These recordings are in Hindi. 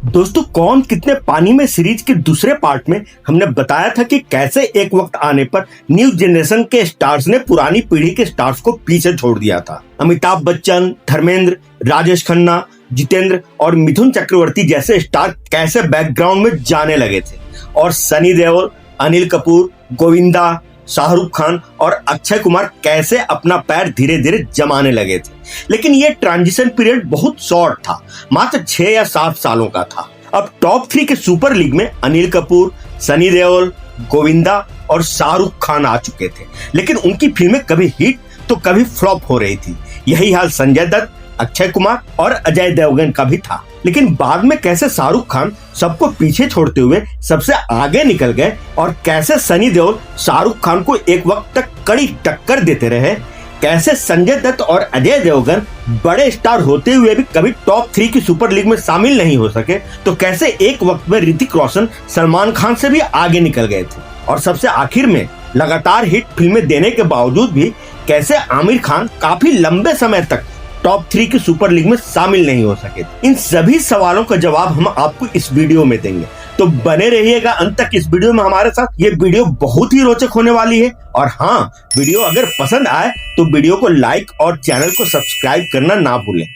दोस्तों कौन कितने पानी में सीरीज के दूसरे पार्ट में हमने बताया था कि कैसे एक वक्त आने पर न्यू जनरेशन के स्टार्स ने पुरानी पीढ़ी के स्टार्स को पीछे छोड़ दिया था। अमिताभ बच्चन, धर्मेंद्र, राजेश खन्ना, जितेंद्र और मिथुन चक्रवर्ती जैसे स्टार कैसे बैकग्राउंड में जाने लगे थे और सनी देओल, अनिल कपूर, गोविंदा, शाहरुख खान और अक्षय कुमार कैसे अपना पैर धीरे धीरे जमाने लगे थे। लेकिन ये ट्रांजिशन पीरियड बहुत शॉर्ट था, मात्र 6 या 7 सालों का था। अब टॉप 3 के सुपर लीग में अनिल कपूर, सनी देओल, गोविंदा और शाहरुख खान आ चुके थे, लेकिन उनकी फिल्में कभी हिट तो कभी फ्लॉप हो रही थी। यही हाल संजय दत्त, अक्षय कुमार और अजय देवगन का भी था। लेकिन बाद में कैसे शाहरुख खान सबको पीछे छोड़ते हुए सबसे आगे निकल गए और कैसे सनी देओल शाहरुख खान को एक वक्त तक कड़ी टक्कर देते रहे, कैसे संजय दत्त और अजय देवगन बड़े स्टार होते हुए भी कभी टॉप 3 की सुपर लीग में शामिल नहीं हो सके, तो कैसे एक वक्त में ऋतिक रोशन सलमान खान से भी आगे निकल गए थे और सबसे आखिर में लगातार हिट फिल्में देने के बावजूद भी कैसे आमिर खान काफी लंबे समय तक टॉप 3 की सुपर लीग में शामिल नहीं हो सके। इन सभी सवालों का जवाब हम आपको इस वीडियो में देंगे, तो बने रहिएगा अंत तक इस वीडियो में हमारे साथ। ये वीडियो बहुत ही रोचक होने वाली है और हाँ, वीडियो अगर पसंद आए तो वीडियो को लाइक और चैनल को सब्सक्राइब करना ना भूलें।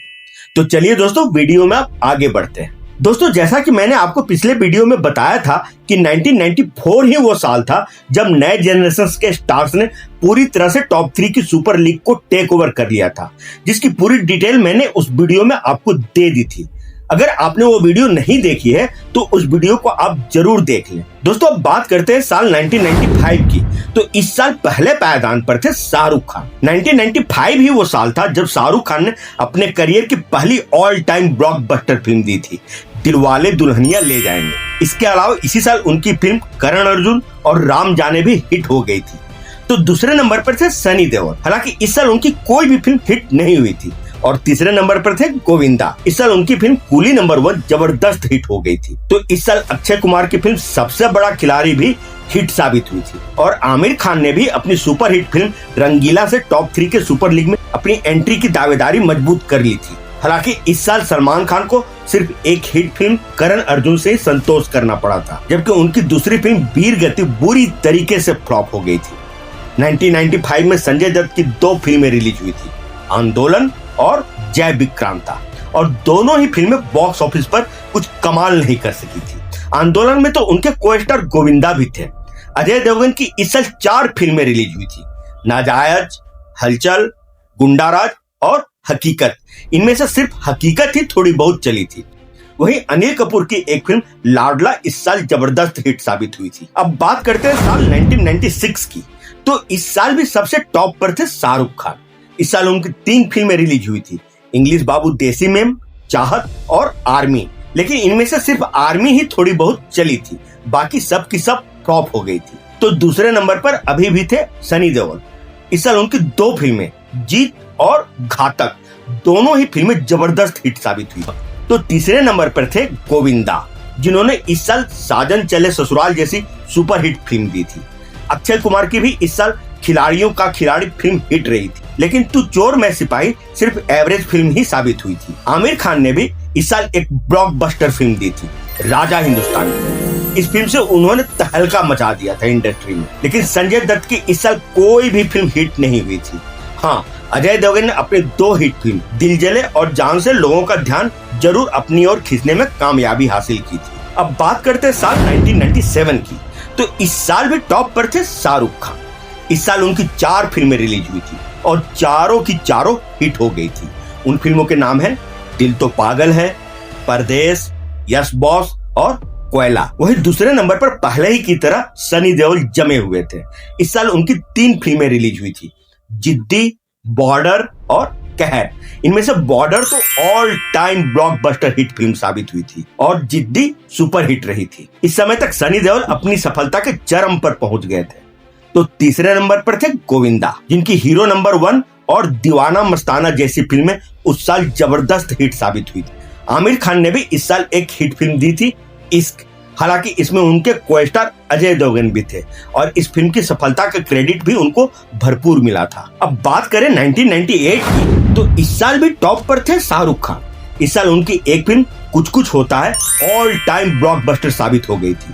तो चलिए दोस्तों, वीडियो में आप आगे बढ़ते हैं। दोस्तों जैसा कि मैंने आपको पिछले वीडियो में बताया था कि 1994 ही वो साल था जब नए जनरेशन के स्टार्स ने पूरी तरह से टॉप 3 की सुपर लीग को टेक ओवर कर लिया था, जिसकी पूरी डिटेल मैंने उस वीडियो में आपको दे दी थी। अगर आपने वो वीडियो नहीं देखी है तो उस वीडियो को आप जरूर देख लें। दोस्तों अब बात करते हैं साल 1995 की। तो इस साल पहले पायदान पर थे शाहरुख खान। 1995 ही वो साल था जब शाहरुख खान ने अपने करियर की पहली ऑल टाइम ब्लॉकबस्टर फिल्म दी थी, दिलवाले दुल्हनिया ले जाएंगे। इसके अलावा इसी साल उनकी फिल्म करण अर्जुन और राम जाने भी हिट हो गई थी। तो दूसरे नंबर पर थे सनी देओल, हालांकि इस साल उनकी कोई भी फिल्म हिट नहीं हुई थी। और तीसरे नंबर पर थे गोविंदा। इस साल उनकी फिल्म कूली नंबर 1 जबरदस्त हिट हो गई थी। तो इस साल अक्षय कुमार की फिल्म सबसे बड़ा खिलाड़ी भी हिट साबित हुई थी और आमिर खान ने भी अपनी सुपर हिट फिल्म रंगीला से टॉप 3 के सुपर लीग में अपनी एंट्री की दावेदारी मजबूत कर ली थी। हालांकि इस साल सलमान खान को सिर्फ एक हिट फिल्म करण अर्जुन से ही संतोष करना पड़ा था, जबकि उनकी दूसरी फिल्म वीर गति बुरी तरीके से फ्लॉप हो गई थी। 1995 में संजय दत्त की 2 फिल्में रिलीज हुई थी, आंदोलन और जय विक्रांता, और दोनों ही फिल्में बॉक्स ऑफिस पर कुछ कमाल नहीं कर सकी थी। आंदोलन में तो उनके को स्टार गोविंदा भी थे। अजय देवगन की इस साल 4 फिल्में रिलीज हुई थी, नाजायज, हलचल, गुंडाराज और हकीकत। इनमें से सिर्फ हकीकत ही थोड़ी बहुत चली थी। वहीं अनिल कपूर की एक फिल्म लाडला इस साल जबरदस्त हिट साबित हुई थी। अब बात करते हैं साल 1996 की। तो इस साल भी सबसे टॉप पर थे शाहरुख खान। इस साल उनकी 3 फिल्में रिलीज हुई थी, इंग्लिश बाबू देसी मेम, चाहत और आर्मी। लेकिन इनमें से सिर्फ आर्मी ही थोड़ी बहुत चली थी, बाकी सब की सब फ्लॉप हो गई थी। तो दूसरे नंबर पर अभी भी थे सनी देओल। इस साल उनकी 2 फिल्में जीत और घातक, दोनों ही फिल्में जबरदस्त हिट साबित हुई। तो तीसरे नंबर पर थे गोविंदा, जिन्होंने इस साल साजन चले ससुराल जैसी सुपर हिट फिल्म दी थी। अक्षय कुमार की भी इस साल खिलाड़ियों का खिलाड़ी फिल्म हिट रही थी, लेकिन तू चोर मैं सिपाही सिर्फ एवरेज फिल्म ही साबित हुई थी। आमिर खान ने भी इस साल एक ब्लॉकबस्टर फिल्म दी थी, राजा हिंदुस्तानी। इस फिल्म से उन्होंने तहलका मचा दिया था इंडस्ट्री में। लेकिन संजय दत्त की इस साल कोई भी फिल्म हिट नहीं हुई थी। हाँ, अजय देवगन ने अपनी 2 हिट फिल्म दिल जले और जान से लोगों का ध्यान जरूर अपनी ओर खींचने में कामयाबी हासिल की थी। अब बात करते हैं साल 1997 की। तो इस साल भी टॉप पर थे शाहरुख खान। इस साल उनकी 4 फिल्में रिलीज हुई थी और चारों की चारों हिट हो गई थी। उन फिल्मों के नाम हैं दिल तो पागल है, परदेश, यस बॉस और कोयला। वही दूसरे नंबर पर पहले ही की तरह सनी देओल जमे हुए थे। इस साल उनकी 3 फिल्में रिलीज हुई थी, जिद्दी, बॉर्डर और कहर। इनमें से बॉर्डर तो all time blockbuster hit film साबित हुई थी और जिद्दी सुपर हिट रही थी। इस समय तक सनी देओल अपनी सफलता के चरम पर पहुंच गए थे। तो तीसरे नंबर पर थे गोविंदा, जिनकी हीरो नंबर 1 और दीवाना मस्ताना जैसी फिल्में उस साल जबरदस्त हिट साबित हुई थी। आमिर खान ने भी इस साल एक हिट फिल्म दी थी, इश्क। हालांकि इसमें उनके को स्टार अजय देवगन भी थे और इस फिल्म की सफलता का क्रेडिट भी उनको भरपूर मिला था। अब बात करें 1998 की, तो इस साल भी टॉप पर थे शाहरुख खान। इस साल उनकी एक फिल्म कुछ कुछ होता है ऑल टाइम ब्लॉकबस्टर साबित हो गई थी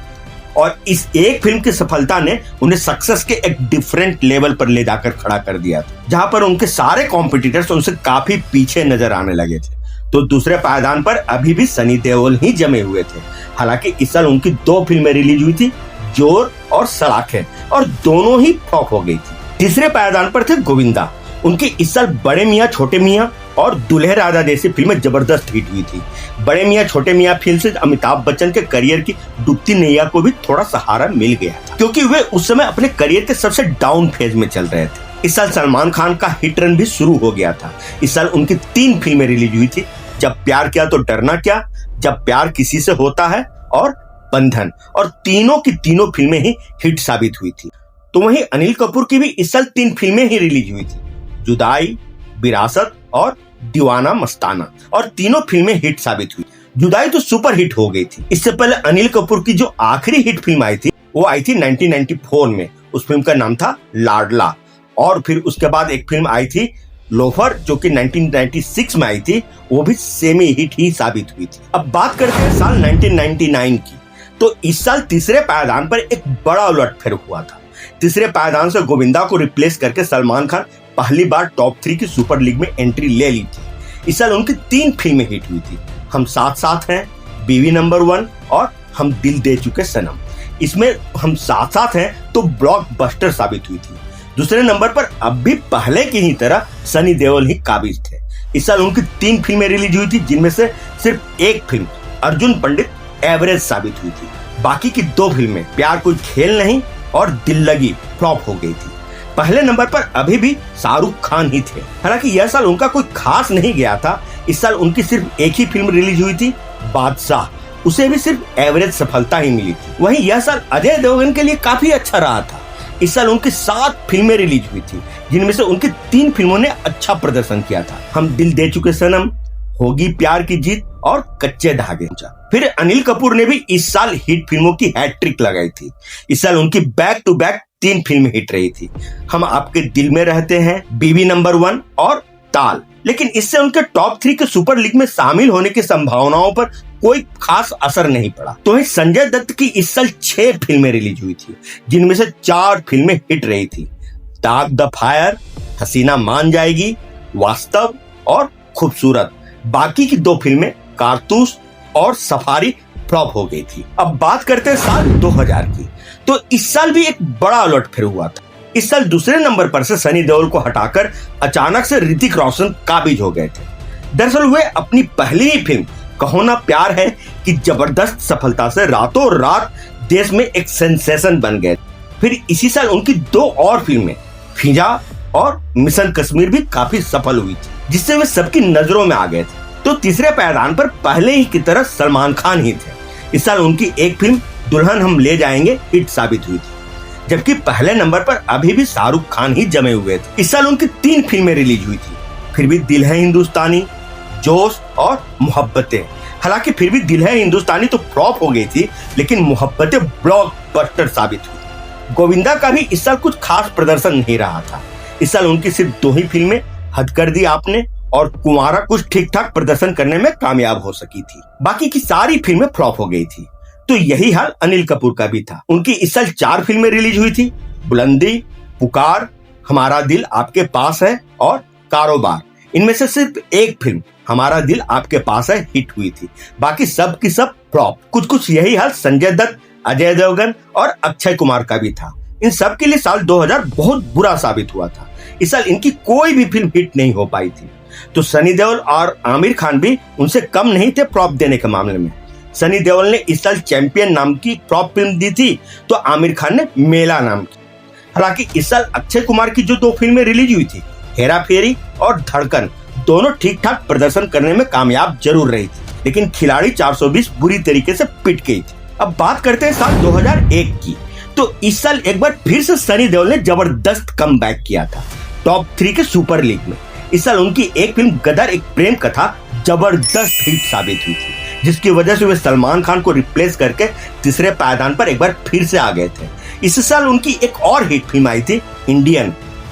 और इस एक फिल्म की सफलता ने उन्हें सक्सेस के एक डिफरेंट लेवल पर ले जाकर खड़ा कर दिया था, जहां पर उनके सारे कॉम्पिटिटर्स उनसे काफी पीछे नजर आने लगे थे। तो दूसरे पायदान पर अभी भी सनी देओल ही जमे हुए थे। हालांकि इस साल उनकी 2 फिल्में रिलीज हुई थी, जोर और सलाखें, और दोनों ही फ्लॉप हो गई थी। तीसरे पायदान पर थे गोविंदा। उनकी इस साल बड़े मियां छोटे मियां और दुल्हे राजा जैसी फिल्में जबरदस्त हिट हुई थी। बड़े मियां छोटे मियां फिल्म से अमिताभ बच्चन के करियर की डूबती नैया को भी थोड़ा सहारा मिल गया था, क्योंकि वे उस समय अपने करियर के सबसे डाउन फेज में चल रहे थे। इस साल सलमान खान का हिट रन भी शुरू हो गया था। इस साल उनकी 3 फिल्में रिलीज हुई थी, जब प्यार किया तो डरना क्या, जब प्यार किसी से होता है और बंधन, और तीनों की तीनों फिल्में ही हिट साबित हुई थी। तो वहीं अनिल कपूर की भी इस साल 3 फिल्में ही रिलीज हुई थी, जुदाई, विरासत और दीवाना मस्ताना, और तीनों फिल्में हिट साबित हुई। जुदाई तो सुपर हिट हो गई थी। इससे पहले अनिल कपूर की जो आखिरी हिट फिल्म आई थी वो आई थी 1994 में। उस फिल्म का नाम था लाडला। और फिर उसके बाद एक फिल्म आई थी लोफर, जो कि 1996 में आई थी, वो भी सेमी हिट ही साबित हुई थी। अब बात करते हैं साल 1999 की। तो इस साल तीसरे पायदान पर एक बड़ा उलटफेर हुआ था। तीसरे पायदान से गोविंदा को रिप्लेस करके सलमान खान पहली बार टॉप 3 की सुपर लीग में एंट्री ले ली थी। इस साल उनकी 3 फिल्में हिट हुई थी, हम साथ साथ हैं, बीवी नंबर 1 और हम दिल दे चुके सनम। इसमें हम साथ साथ हैं तो ब्लॉकबस्टर साबित हुई थी। दूसरे नंबर पर अब भी पहले की ही तरह सनी देओल ही काबिज थे। इस साल उनकी 3 फिल्में रिलीज हुई थी, जिनमें से सिर्फ एक फिल्म अर्जुन पंडित एवरेज साबित हुई थी। बाकी की 2 फिल्में प्यार कोई खेल नहीं और दिल लगी फ्लॉप हो गई थी। पहले नंबर पर अभी भी शाहरुख खान ही थे। हालांकि यह साल उनका कोई खास नहीं गया था। इस साल उनकी सिर्फ एक ही फिल्म रिलीज हुई थी, बादशाह, उसे भी सिर्फ एवरेज सफलता ही मिली थी। वहीं यह साल अजय देवगन के लिए काफी अच्छा रहा था। इस साल उनकी 7 फिल्में रिलीज हुई थी, जिनमें से उनकी 3 फिल्मों ने अच्छा प्रदर्शन किया था, हम दिल दे चुके सनम, होगी प्यार की जीत और कच्चे धागे। फिर अनिल कपूर ने भी इस साल हिट फिल्मों की हैट्रिक लगाई थी। इस साल उनकी बैक टू बैक 3 फिल्में हिट रही थी, हम आपके दिल में रहते हैं, बीवी नंबर 1 और ताल। लेकिन इससे उनके टॉप 3 के सुपर लीग में शामिल होने की संभावनाओं पर कोई खास असर नहीं पड़ा। तो वहीं संजय दत्त की इस साल 6 फिल्में रिलीज हुई थी, जिनमें से 4 फिल्में हिट रही थी, दाग द फायर, हसीना मान जाएगी, वास्तव और खूबसूरत। बाकी की 2 फिल्में कारतूस और सफारी फ्लॉप हो गई थी। अब बात करते हैं साल 2000 की। तो इस साल भी एक बड़ा उलटफेर हुआ था। इस साल दूसरे नंबर पर से सनी देओल को हटाकर अचानक से ऋतिक रोशन काबिज हो गए थे। दरअसल वे अपनी पहली ही फिल्म कहो ना प्यार है कि जबरदस्त सफलता से रातों रात देश में एक सेंसेशन बन गए। फिर इसी साल उनकी 2 और फिल्में फिजा और मिशन कश्मीर भी काफी सफल हुई थी, जिससे वे सबकी नजरों में आ गए थे। तो तीसरे पायदान पर पहले ही की तरह सलमान खान ही थे। इस साल उनकी एक फिल्म दुल्हन हम ले जाएंगे हिट साबित हुई थी, जबकि पहले नंबर पर अभी भी शाहरुख खान ही जमे हुए थे। इस साल उनकी 3 फिल्में रिलीज हुई थी, फिर भी दिल है हिंदुस्तानी, जोश और मोहब्बतें। हालांकि फिर भी दिल है हिंदुस्तानी तो फ्लॉप हो गई थी, लेकिन मोहब्बतें ब्लॉकबस्टर साबित हुई। गोविंदा का भी इस साल कुछ खास प्रदर्शन नहीं रहा था। इस साल उनकी सिर्फ 2 ही फिल्में हद कर दी आपने और कुंवारा कुछ ठीक ठाक प्रदर्शन करने में कामयाब हो सकी थी, बाकी की सारी फिल्में फ्लॉप हो गई थी। तो यही हाल अनिल कपूर का भी था। उनकी इस साल 4 फिल्में रिलीज हुई थी, बुलंदी, पुकार, हमारा दिल आपके पास है और कारोबार। इनमें से सिर्फ एक फिल्म हमारा दिल आपके पास है हिट हुई थी, बाकी सब की सब फ्लॉप। कुछ यही हाल संजय दत्त, अजय देवगन और अक्षय कुमार का भी था। इन सब के लिए साल 2000 बहुत बुरा साबित हुआ था। इस साल इनकी कोई भी फिल्म हिट नहीं हो पाई थी। तो सनी देओल और आमिर खान भी उनसे कम नहीं थे फ्लॉप देने के मामले में। सनी देओल ने इस साल चैंपियन नाम की फ्लॉप फिल्म दी थी, तो आमिर खान ने मेला नाम की। हालांकि इस साल अक्षय कुमार की जो 2 फिल्में रिलीज हुई थी, हेरा फेरी और धड़कन, दोनों ठीक ठाक प्रदर्शन करने में कामयाब जरूर रही थी, लेकिन खिलाड़ी 420 बुरी तरीके से पिट गई थी। अब बात करते हैं साल 2001 की। तो इस साल एक बार फिर से सनी देओल ने जबरदस्त कमबैक किया था टॉप 3 के सुपर लीग में। इस साल उनकी एक फिल्म गदर एक प्रेम कथा जबरदस्त हिट साबित हुई थी, जिसकी वजह से वे सलमान खान को रिप्लेस करके तीसरे पायदान पर एक बार फिर से आ गए थे। इस साल उनकी एक और हिट फिल्म आई थी इंडियन।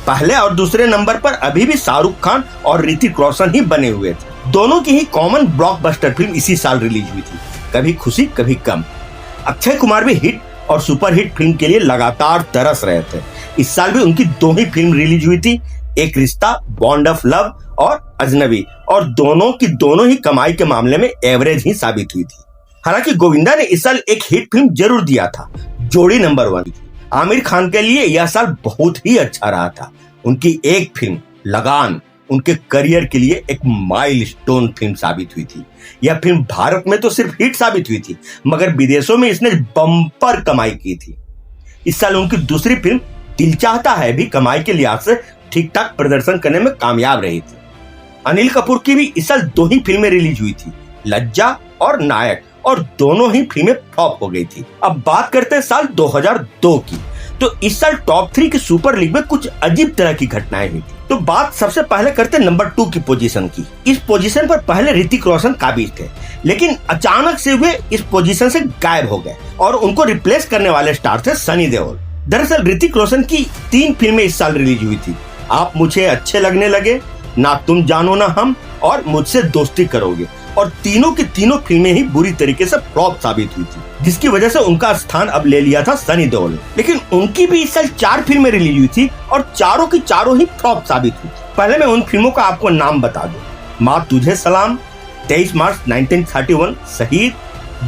पहले और दूसरे नंबर पर अभी भी शाहरुख खान और ऋतिक रोशन ही बने हुए थे। दोनों की ही कॉमन ब्लॉकबस्टर फिल्म इसी साल रिलीज हुई थी, कभी खुशी कभी गम। अक्षय कुमार भी हिट और सुपरहिट फिल्म के लिए लगातार तरस रहे थे। इस साल भी उनकी दो ही फिल्म रिलीज हुई थी, एक रिश्ता बॉन्ड ऑफ लव और अजनबी, और दोनों की दोनों ही कमाई के मामले में एवरेज ही साबित हुई थी। हालांकि गोविंदा ने इस साल एक हिट फिल्म जरूर दिया था, जोड़ी नंबर 1। आमिर खान के लिए यह साल बहुत ही अच्छा रहा था। उनकी एक फिल्म लगान उनके करियर के लिए एक माइलस्टोन फिल्म साबित हुई थी। यह फिल्म भारत में तो सिर्फ हिट साबित हुई थी, मगर विदेशों में इसने बम्पर कमाई की थी। इस साल उनकी दूसरी फिल्म दिल चाहता है भी कमाई के लिहाज से ठीक ठाक प्रदर्शन करने में कामयाब रही थी। अनिल कपूर की भी इस साल दो ही फिल्में रिलीज हुई थी, लज्जा और नायक, और दोनों ही फिल्में फ्लॉप हो गई थी। अब बात करते हैं साल 2002 की। तो इस साल टॉप 3 की सुपर लीग में कुछ अजीब तरह की घटनाएं हुई थी। तो बात सबसे पहले करते हैं नंबर 2 की पोजीशन की। इस पोजीशन पर पहले ऋतिक रोशन काबिज थे, लेकिन अचानक से वे इस पोजीशन से गायब हो गए और उनको रिप्लेस करने वाले स्टार थे सनी देओल। दरअसल ऋतिक रोशन की 3 फिल्में इस साल रिलीज हुई थी, आप मुझे अच्छे लगने लगे, ना तुम जानो ना हम, और मुझसे दोस्ती करोगे, और तीनों की तीनों फिल्में ही बुरी तरीके से फ्लॉप साबित हुई थी, जिसकी वजह से उनका स्थान अब ले लिया था सनी देओल ने। लेकिन उनकी भी इस साल 4 फिल्में रिलीज हुई थी और चारों की चारों ही फ्लॉप साबित हुई थी। पहले मैं उन फिल्मों का आपको नाम बता दूं। माँ तुझे सलाम, 23 मार्च 1931, शहीद,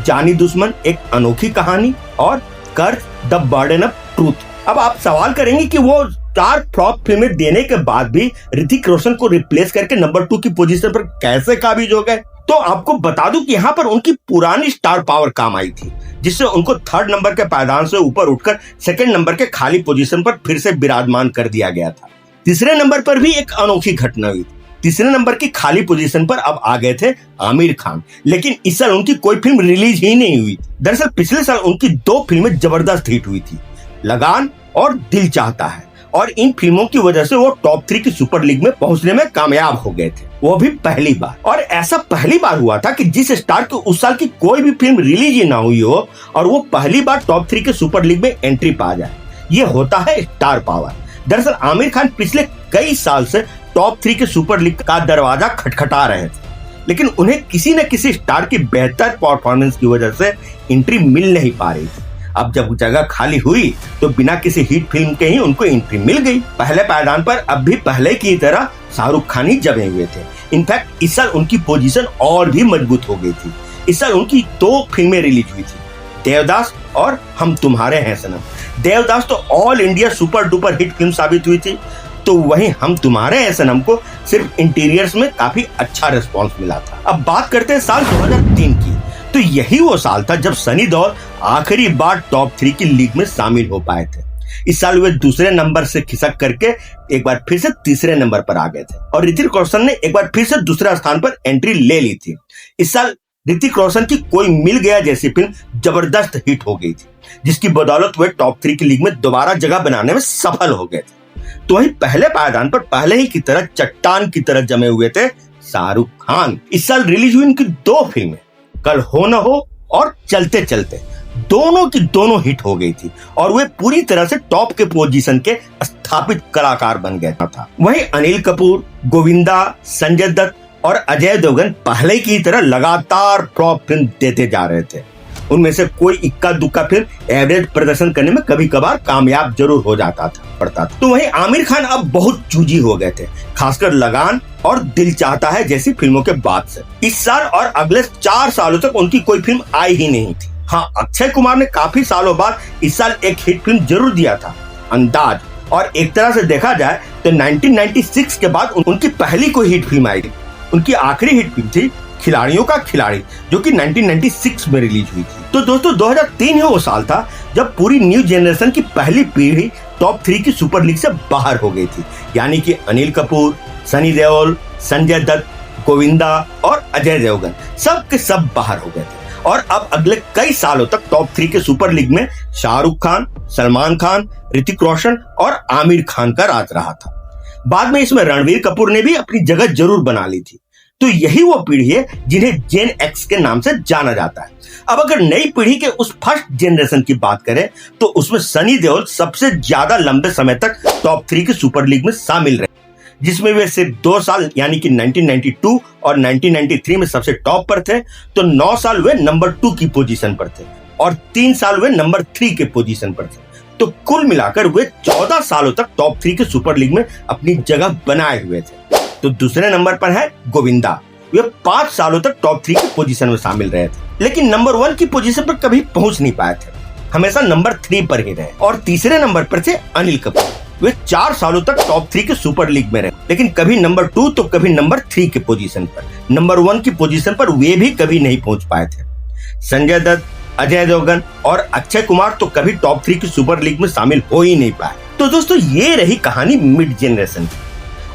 जानी दुश्मन एक अनोखी कहानी, और कर्ज द बर्डन ऑफ ट्रूथ। अब आप सवाल करेंगे कि वो 4 फ्लॉप फिल्में देने के बाद भी ऋतिक रोशन को रिप्लेस करके नंबर 2 की पोजीशन पर कैसे काबिज हो गए। तो आपको बता दूं कि यहाँ पर उनकी पुरानी स्टार पावर काम आई थी, जिससे उनको 3rd नंबर के पायदान से ऊपर उठकर 2nd नंबर के खाली पोजीशन पर फिर से विराजमान कर दिया गया था। तीसरे नंबर पर भी एक अनोखी घटना हुई। तीसरे नंबर की खाली पोजीशन पर अब आ गए थे आमिर खान, लेकिन इस साल उनकी कोई फिल्म रिलीज ही नहीं हुई। दरअसल पिछले साल उनकी 2 फिल्में जबरदस्त हिट हुई थी, लगान और दिल चाहता है, और इन फिल्मों की वजह से वो टॉप 3 की सुपर लीग में पहुंचने में कामयाब हो गए थे, वो भी पहली बार। और ऐसा पहली बार हुआ था कि जिस स्टार की उस साल की कोई भी फिल्म रिलीज ही ना हुई हो और वो पहली बार टॉप 3 के सुपर लीग में एंट्री पा जाए। ये होता है स्टार पावर। दरअसल आमिर खान पिछले कई साल से टॉप 3 के सुपर लीग का दरवाजा खटखटा रहे थे, लेकिन उन्हें किसी न किसी स्टार की बेहतर परफॉर्मेंस की वजह से एंट्री मिल नहीं पा रही थी। अब जब जगह खाली हुई तो बिना किसी हिट फिल्म के ही उनको एंट्री मिल गई। पहले पायदान पर अब भी पहले की तरह शाहरुख खान ही जमे हुए थे। इनफैक्ट इस साल उनकी पोजीशन और भी मजबूत हो गई थी। इस साल उनकी 2 फिल्में रिलीज हुई थी, देवदास और हम तुम्हारे हैं सनम। देवदास तो all India super duper hit film साबित हुई थी, तो वहीं हम तुम्हारे हैं सनम को सिर्फ इंटीरियर्स में काफी अच्छा रिस्पॉन्स मिला था। अब बात करते हैं साल 2003 की। तो यही वो साल था जब सनी देओल आखिरी बार टॉप 3 की लीग में शामिल हो पाए थे। इस साल वे दूसरे नंबर से खिसक करके एक बार फिर से तीसरे नंबर पर आ गए थे, और ऋतिक रोशन ने एक बार फिर से दूसरा स्थान पर एंट्री ले ली थी। इस साल ऋतिक रोशन की कोई मिल गया जैसी फिल्म जबरदस्त हिट हो गई थी, जिसकी बदौलत वे टॉप 3 की लीग में दोबारा जगह बनाने में सफल हो गए थे। तो वहीं पहले पायदान पर पहले ही की तरह चट्टान की तरह जमे हुए थे शाहरुख खान। इस साल रिलीज हुई उनकी 2 फिल्में, कल हो न हो और चलते चलते, दोनों की दोनों हिट हो गई थी और वे पूरी तरह से टॉप के पोजीशन के स्थापित कलाकार बन गया था। वहीं अनिल कपूर, गोविंदा, संजय दत्त और अजय देवगन पहले की तरह लगातार फ्लॉप फिल्म देते जा रहे थे। उनमें से कोई इक्का दुक्का फिल्म एवरेज प्रदर्शन करने में कभी कभार कामयाब जरूर हो जाता था। तो वहीं आमिर खान अब बहुत चूजी हो गए थे, खासकर लगान और दिल चाहता है जैसी फिल्मों के बाद से। इस साल और अगले 4 सालों तक उनकी कोई फिल्म आई ही नहीं थी। हाँ, अक्षय कुमार ने काफी सालों बाद इस साल एक हिट फिल्म जरूर दिया था, अंदाज, और एक तरह से देखा जाए तो 1996 के बाद उनकी पहली कोई हिट फिल्म आई। उनकी आखिरी हिट फिल्म थी खिलाड़ियों का खिलाड़ी, जो कि 1996 में रिलीज हुई थी। तो दोस्तों 2003 ही वो साल था जब पूरी न्यू जनरेशन की पहली पीढ़ी टॉप 3 की सुपर लीग से बाहर हो गई थी, यानी कि अनिल कपूर, सनी देओल, संजय दत्त, गोविंदा और अजय देवगन सब के सब बाहर हो गए थे। और अब अगले कई सालों तक टॉप 3 के सुपर लीग में शाहरुख खान, सलमान खान, ऋतिक रोशन और आमिर खान का राज रहा था। बाद में इसमें रणवीर कपूर ने भी अपनी जगह जरूर बना ली थी। तो यही वो पीढ़ी है जिन्हें जेन एक्स के नाम से जाना जाता है। अब अगर नई पीढ़ी के उस फर्स्ट जनरेशन की बात करें तो उसमें सनी देओल सबसे ज्यादा लंबे समय तक टॉप 3 की सुपर लीग में शामिल रहे, जिसमें वे सिर्फ 2 साल यानी कि 1992 और 1993 में सबसे टॉप पर थे, तो 9 साल वे नंबर 2 की पोजीशन पर थे और 3 साल वे नंबर 3 के पोजीशन पर थे। तो कुल मिलाकर वे 14 सालों तक टॉप 3 के सुपर लीग में अपनी जगह बनाए हुए थे। तो दूसरे नंबर पर है गोविंदा। वे 5 सालों तक टॉप 3 की पोजीशन में शामिल रहे थे, लेकिन नंबर 1 की पोजीशन पर कभी पहुंच नहीं पाए थे, हमेशा नंबर 3 पर ही रहे। और तीसरे नंबर पर थे अनिल कपूर। वे 4 सालों तक टॉप 3 के सुपर लीग में रहे, लेकिन कभी नंबर 2 तो कभी नंबर 3 के पोजीशन पर। नंबर 1 की पोजीशन पर वे भी कभी नहीं पहुंच पाए थे। संजय दत्त, अजय देवगन और अक्षय कुमार तो कभी टॉप 3 की सुपर लीग में शामिल हो ही नहीं पाए। तो दोस्तों, ये रही कहानी मिड जनरेशन की।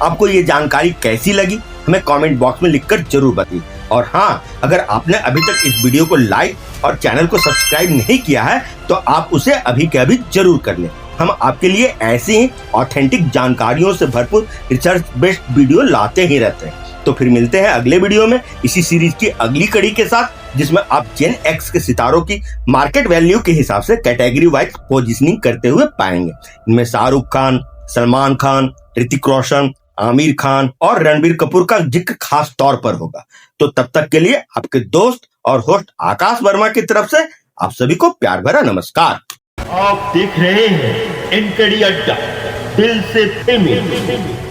आपको ये जानकारी कैसी लगी हमें कमेंट बॉक्स में लिखकर जरूर बताइए। और हाँ, अगर आपने अभी तक इस वीडियो को लाइक और चैनल को सब्सक्राइब नहीं किया है तो आप उसे अभी के अभी जरूर कर लें। हम आपके लिए ऐसी ही ऑथेंटिक जानकारियों से भरपूर रिसर्च बेस्ड वीडियो लाते ही रहते हैं। तो फिर मिलते हैं अगले वीडियो में इसी सीरीज की अगली कड़ी के साथ, जिसमें आप जेन एक्स के सितारों की मार्केट वैल्यू के हिसाब से कैटेगरी वाइज पोजीशनिंग करते हुए पाएंगे। इनमें शाहरुख खान, सलमान खान, ऋतिक रोशन, आमिर खान और रणबीर कपूर का जिक्र खास तौर पर होगा। तो तब तक के लिए आपके दोस्त और होस्ट आकाश वर्मा की तरफ से आप सभी को प्यार भरा नमस्कार। आप देख रहे हैं एनकेडी अड्डा, दिल से फिल्मी।